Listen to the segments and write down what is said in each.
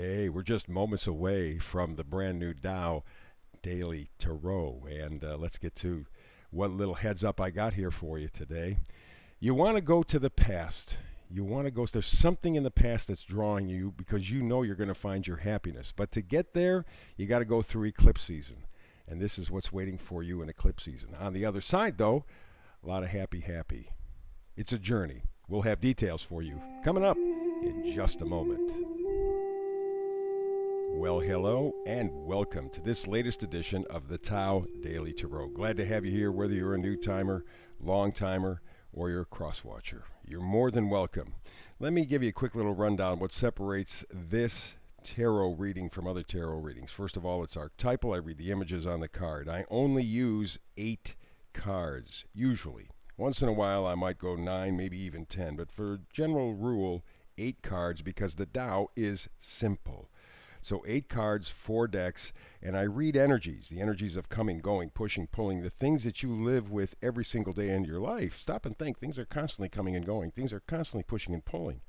Hey, we're just moments away from the brand new Dow Daily Tarot. And let's get to what little heads up I got here for you today. You want to go to the past. You want to go, there's something in the past that's drawing you because you know you're going to find your happiness. But to get there, you got to go through eclipse season. And this is what's waiting for you in eclipse season. On the other side, though, a lot of happy. It's a journey. We'll have details for you coming up in just a moment. Well, hello and welcome to this latest edition of the Tao Daily Tarot. Glad to have you here, whether you're a new timer, long timer, or you're a cross watcher. You're more than welcome. Let me give you a quick little rundown of what separates this tarot reading from other tarot readings. First of all, it's archetypal. I read the images on the card. I only use 8 cards, usually. Once in a while, I might go 9, maybe even 10, but for general rule, 8 cards because the Tao is simple. So 8 cards, 4 decks, and I read energies, the energies of coming, going, pushing, pulling, the things that you live with every single day in your life. Stop and think. Things are constantly coming and going. Things are constantly pushing and pulling.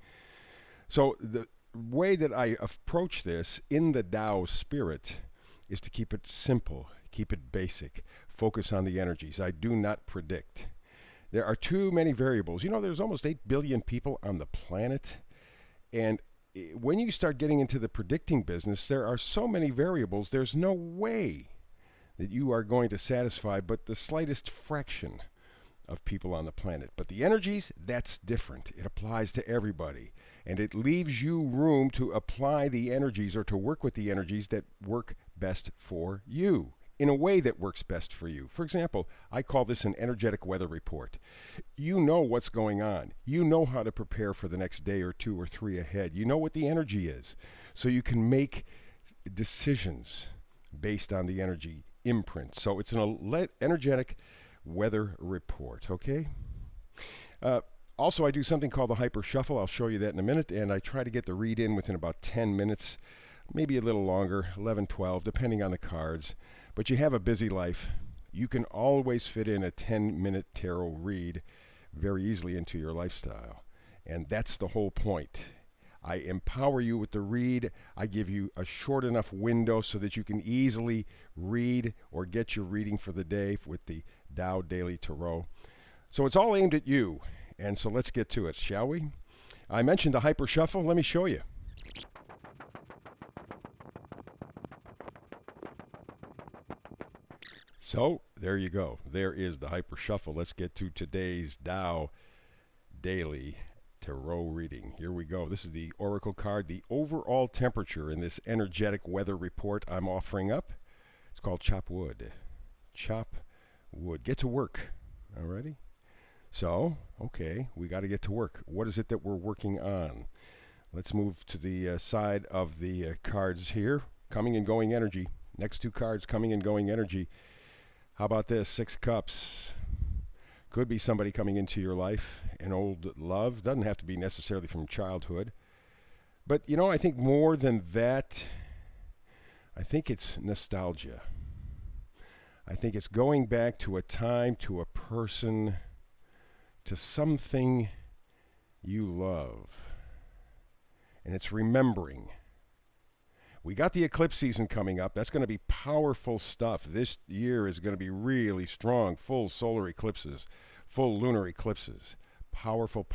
So the way that I approach this in the Tao spirit is to keep it simple, keep it basic, focus on the energies. I do not predict. There are too many variables. You know, there's almost 8 billion people on the planet, and when you start getting into the predicting business, there are so many variables, there's no way that you are going to satisfy but the slightest fraction of people on the planet. But the energies, that's different. It applies to everybody. And it leaves you room to apply the energies or to work with the energies that work best for you in a way that works best for you. For example, I call this an energetic weather report. You know what's going on. You know how to prepare for the next day or 2 or 3 ahead. You know what the energy is. So you can make decisions based on the energy imprint. So it's an energetic weather report, okay? Also, I do something called the hyper shuffle. I'll show you that in a minute. And I try to get the read in within about 10 minutes, maybe a little longer, 11, 12, depending on the cards. But you have a busy life. You can always fit in a 10-minute tarot read very easily into your lifestyle. And that's the whole point. I empower you with the read. I give you a short enough window so that you can easily read or get your reading for the day with the Tao Daily Tarot. So it's all aimed at you. And so let's get to it, shall we? I mentioned the hyper shuffle. Let me show you. So there you go. There is the hyper shuffle. Let's get to today's Tao Daily Tarot reading. Here we go. This is the Oracle card, the overall temperature in this energetic weather report I'm offering up. It's called Chop Wood. Chop Wood. Get to work. Alrighty? So, okay, we got to get to work. What is it that we're working on? Let's move to the side of the cards here. Coming and going energy. Next 2 cards, coming and going energy. How about this? 6 cups. Could be somebody coming into your life, an old love. Doesn't have to be necessarily from childhood. But, you know, I think more than that, I think it's nostalgia. I think it's going back to a time, to a person, to something you love. And it's remembering. We got the eclipse season coming up. That's going to be powerful stuff. This year is going to be really strong. Full solar eclipses, full lunar eclipses. Powerful.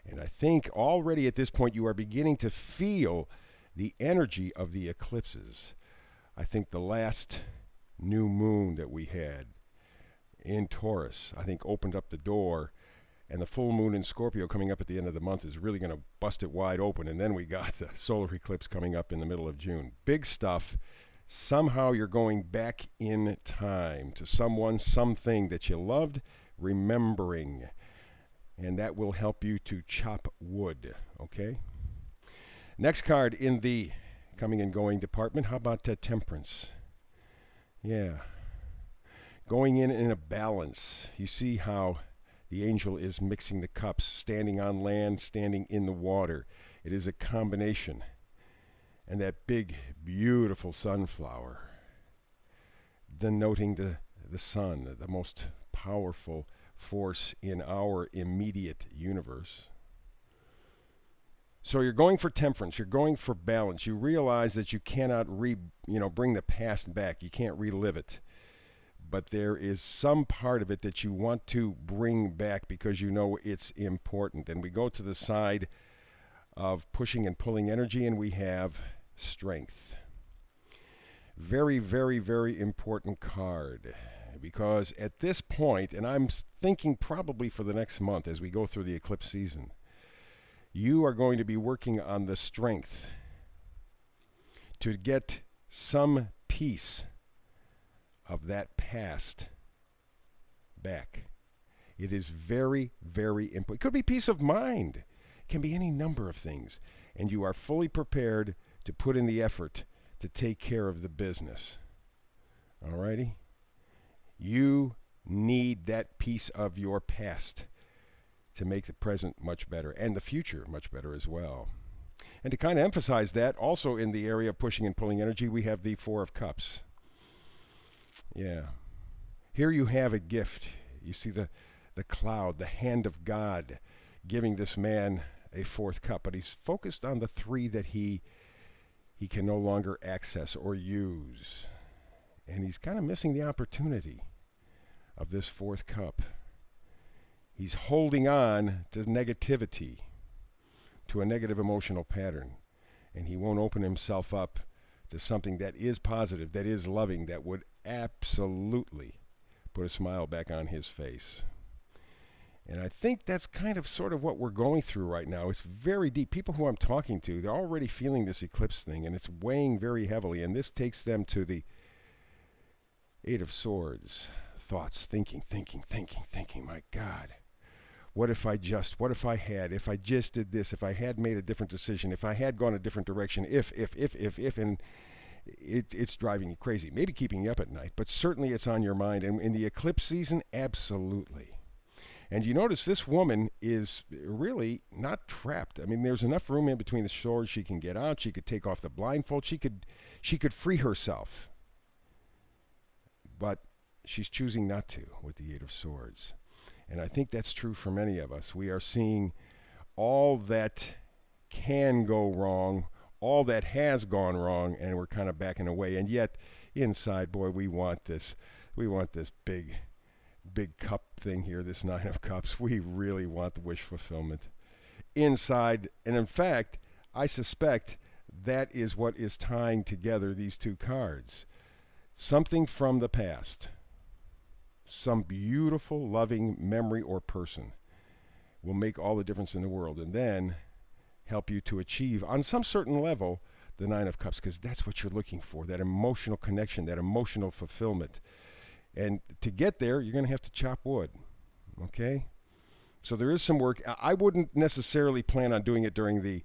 And I think already at this point you are beginning to feel the energy of the eclipses. I think the last new moon that we had in Taurus, I think opened up the door. And the full moon in Scorpio coming up at the end of the month is really going to bust it wide open. And then we got the solar eclipse coming up in the middle of June. Big stuff. Somehow you're going back in time to someone, something that you loved, remembering. And that will help you to chop wood, okay? Next card in the coming and going department. How about temperance? Yeah. Going in a balance. You see how the angel is mixing the cups, standing on land, standing in the water. It is a combination. And that big, beautiful sunflower, denoting the sun, the most powerful force in our immediate universe. So you're going for temperance, you're going for balance. You realize that you cannot bring the past back. You can't relive it. But there is some part of it that you want to bring back because you know it's important. And we go to the side of pushing and pulling energy, and we have strength. Very, very, very important card. Because at this point, and I'm thinking probably for the next month as we go through the eclipse season, you are going to be working on the strength to get some piece of that past back. It is very, very important. It could be peace of mind. It can be any number of things. And you are fully prepared to put in the effort to take care of the business. All righty? You need that piece of your past to make the present much better and the future much better as well. And to kind of emphasize that, also in the area of pushing and pulling energy, we have the Four of Cups. Yeah. Here you have a gift. You see the cloud, the hand of God giving this man a fourth cup, but he's focused on the three that he can no longer access or use. And he's kind of missing the opportunity of this fourth cup. He's holding on to negativity, to a negative emotional pattern, and he won't open himself up to something that is positive, that is loving, that would absolutely put a smile back on his face. And I think that's kind of sort of what we're going through right now. It's very deep. People who I'm talking to, they're already feeling this eclipse thing, and it's weighing very heavily, and this takes them to the Eight of Swords. Thoughts, thinking, my God. What if I just did this, if I had made a different decision, if I had gone a different direction, if, and it's driving you crazy. Maybe keeping you up at night, but certainly it's on your mind. And in the eclipse season, absolutely. And you notice this woman is really not trapped. I mean, there's enough room in between the swords. She can get out. She could take off the blindfold. She could free herself. But she's choosing not to with the Eight of Swords. And I think that's true for many of us. We are seeing all that can go wrong, all that has gone wrong, and we're kind of backing away. And yet, inside, boy, we want this. We want this big cup thing here, this Nine of Cups. We really want the wish fulfillment inside. And in fact, I suspect that is what is tying together these two cards. Something from the past. Some beautiful, loving memory or person will make all the difference in the world, and then help you to achieve, on some certain level, the Nine of Cups, because that's what you're looking for, that emotional connection, that emotional fulfillment. And to get there, you're going to have to chop wood, okay? So there is some work. I wouldn't necessarily plan on doing it during the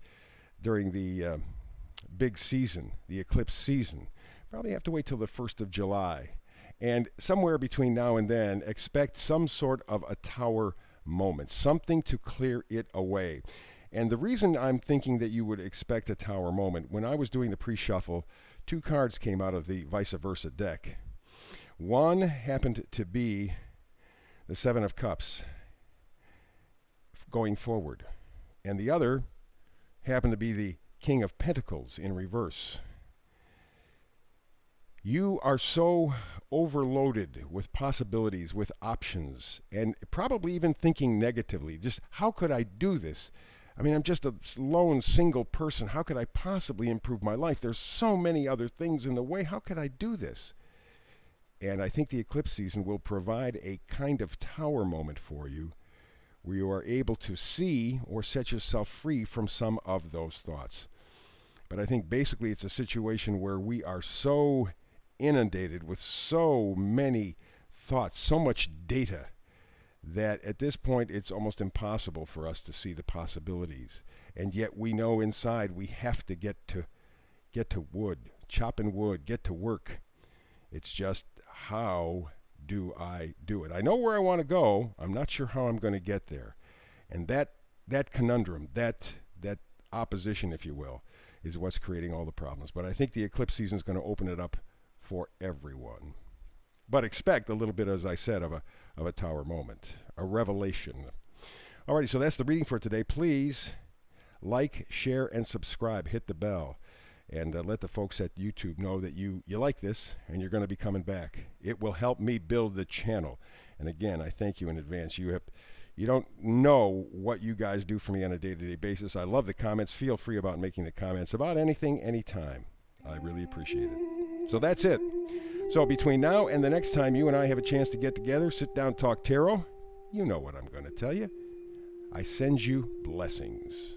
big season, the eclipse season. Probably have to wait till the 1st of July. And somewhere between now and then, expect some sort of a tower moment, something to clear it away. And the reason I'm thinking that you would expect a tower moment, when I was doing the pre-shuffle, two cards came out of the vice versa deck. One happened to be the Seven of Cups going forward, and the other happened to be the King of Pentacles in reverse. You are so overloaded with possibilities, with options, and probably even thinking negatively. Just, how could I do this? I mean, I'm just a lone single person. How could I possibly improve my life? There's so many other things in the way. How could I do this? And I think the eclipse season will provide a kind of tower moment for you where you are able to see or set yourself free from some of those thoughts. But I think basically it's a situation where we are so inundated with so many thoughts, so much data, that at this point it's almost impossible for us to see the possibilities. And yet we know inside we have to get to wood, chopping wood, get to work. It's just, how do I do it? I know where I want to go. I'm not sure how I'm going to get there. And that conundrum, that opposition, if you will, is what's creating all the problems. But I think the eclipse season is going to open it up for everyone. But expect a little bit, as I said, of a tower moment, a revelation. Alrighty, so that's the reading for today. Please like, share, and subscribe. Hit the bell. And let the folks at YouTube know that you like this and you're going to be coming back. It will help me build the channel. And again, I thank you in advance. You don't know what you guys do for me on a day-to-day basis. I love the comments. Feel free about making the comments about anything, anytime. I really appreciate it. So that's it. So between now and the next time you and I have a chance to get together, sit down, talk tarot, you know what I'm going to tell you. I send you blessings.